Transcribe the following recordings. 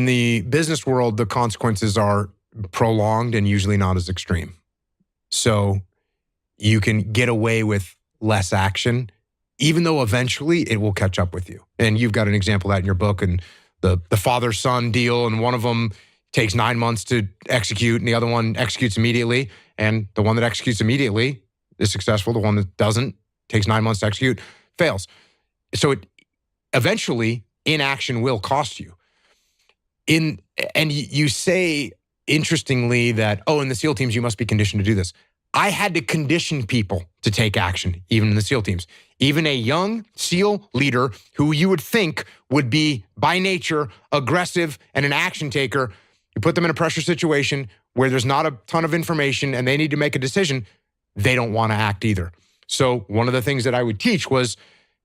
In the business world, the consequences are prolonged and usually not as extreme. So you can get away with less action, even though eventually it will catch up with you. And you've got an example of that in your book, and the father-son deal, and one of them takes 9 months to execute and the other one executes immediately. And the one that executes immediately is successful. The one that doesn't, takes 9 months to execute, fails. So eventually inaction will cost you. And you say, interestingly, that, in the SEAL teams, you must be conditioned to do this. I had to condition people to take action, even in the SEAL teams. Even a young SEAL leader who you would think would be, by nature, aggressive and an action taker, you put them in a pressure situation where there's not a ton of information and they need to make a decision, they don't want to act either. So one of the things that I would teach was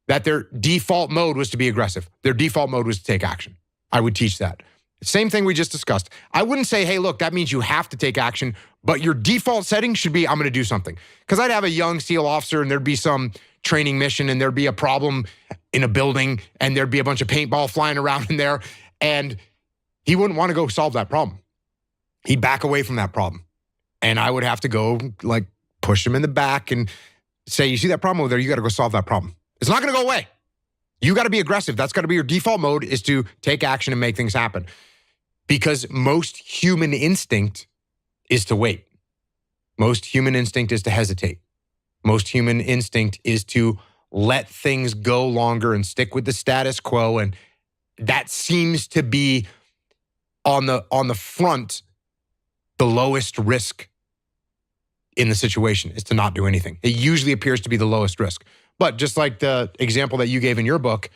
that their default mode was to be aggressive. Their default mode was to take action. I would teach that. Same thing we just discussed. I wouldn't say, hey, look, that means you have to take action, but your default setting should be, I'm going to do something. Because I'd have a young SEAL officer and there'd be some training mission and there'd be a problem in a building and there'd be a bunch of paintball flying around in there, and he wouldn't want to go solve that problem. He'd back away from that problem. And I would have to go push him in the back and say, you see that problem over there? You got to go solve that problem. It's not going to go away. You got to be aggressive. That's got to be your default mode, is to take action and make things happen. Because most human instinct is to wait. Most human instinct is to hesitate. Most human instinct is to let things go longer and stick with the status quo. And that seems to be on the front, the lowest risk in the situation is to not do anything. It usually appears to be the lowest risk. But just like the example that you gave in your book,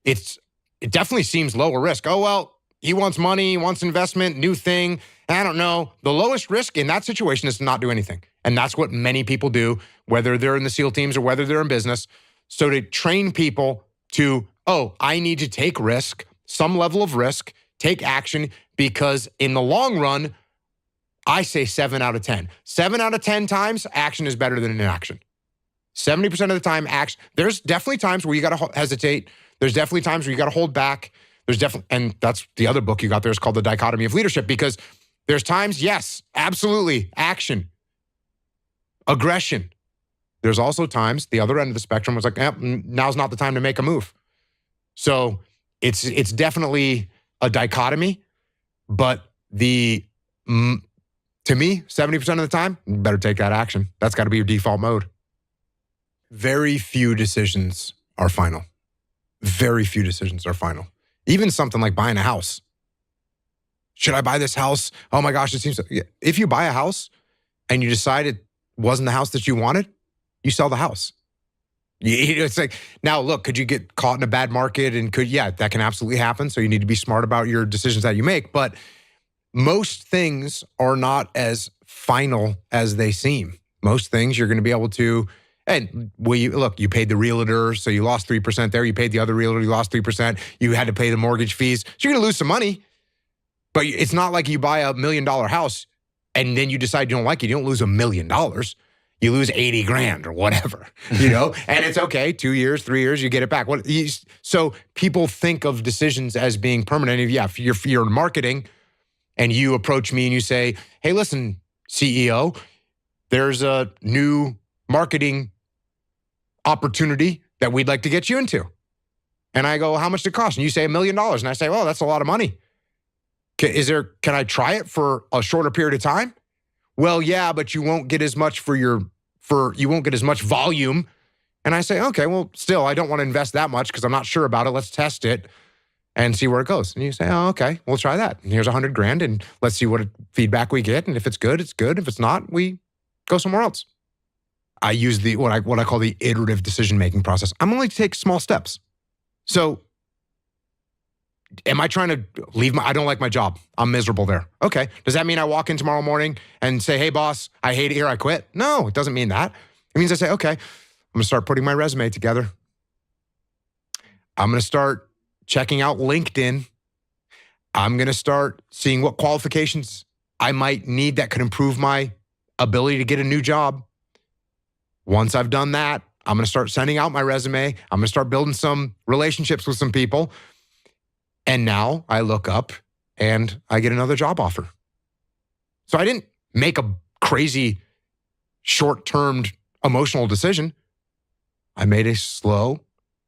it definitely seems lower risk. Oh, well, he wants money, he wants investment, new thing. I don't know. The lowest risk in that situation is to not do anything. And that's what many people do, whether they're in the SEAL teams or whether they're in business. So to train people to, I need to take risk, some level of risk, take action, because in the long run, I say 7 out of 10. 7 out of 10 times, action is better than inaction. 70% of the time, action. There's definitely times where you got to hesitate. There's definitely times where you got to hold back. And that's the other book you got there is called The Dichotomy of Leadership, because there's times, yes, absolutely, action, aggression. There's also times, the other end of the spectrum was now's not the time to make a move. So it's definitely a dichotomy, but to me, 70% of the time, you better take that action. That's got to be your default mode. Very few decisions are final. Very few decisions are final. Even something like buying a house. Should I buy this house? Oh my gosh, it seems... If you buy a house and you decide it wasn't the house that you wanted, you sell the house. It's now look, could you get caught in a bad market? And that can absolutely happen. So you need to be smart about your decisions that you make. But most things are not as final as they seem. Most things you're going to be able to... And you paid the realtor, so you lost 3% there. You paid the other realtor, you lost 3%. You had to pay the mortgage fees. So you're going to lose some money. But it's not like you buy $1 million house and then you decide you don't like it. You don't lose $1 million. You lose 80 grand or whatever, and it's okay. 2 years, 3 years, you get it back. So people think of decisions as being permanent. If you're in marketing and you approach me and you say, hey, listen, CEO, there's a new marketing opportunity that we'd like to get you into. And I go, how much did it cost? And you say $1 million. And I say, well, that's a lot of money. Can I try it for a shorter period of time? Well, yeah, but you won't get as much you won't get as much volume. And I say, okay, well, still, I don't want to invest that much because I'm not sure about it. Let's test it and see where it goes. And you say, oh, okay, we'll try that. And here's $100 grand and let's see what feedback we get. And if it's good, it's good. If it's not, we go somewhere else. I use what I call the iterative decision-making process. I'm only to take small steps. So am I trying to leave I don't like my job. I'm miserable there. Okay. Does that mean I walk in tomorrow morning and say, hey, boss, I hate it here, I quit? No, it doesn't mean that. It means I say, okay, I'm going to start putting my resume together. I'm going to start checking out LinkedIn. I'm going to start seeing what qualifications I might need that could improve my ability to get a new job. Once I've done that, I'm going to start sending out my resume. I'm going to start building some relationships with some people. And now I look up and I get another job offer. So I didn't make a crazy short-term emotional decision. I made a slow,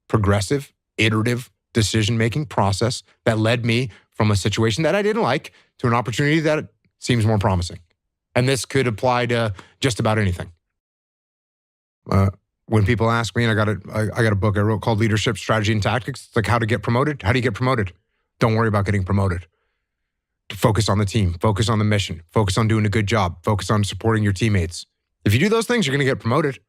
progressive, iterative decision-making process that led me from a situation that I didn't like to an opportunity that seems more promising. And this could apply to just about anything. When people ask me, and I got a book I wrote called Leadership, Strategy, and Tactics. It's like how to get promoted. How do you get promoted? Don't worry about getting promoted. Focus on the team. Focus on the mission. Focus on doing a good job. Focus on supporting your teammates. If you do those things, you're going to get promoted.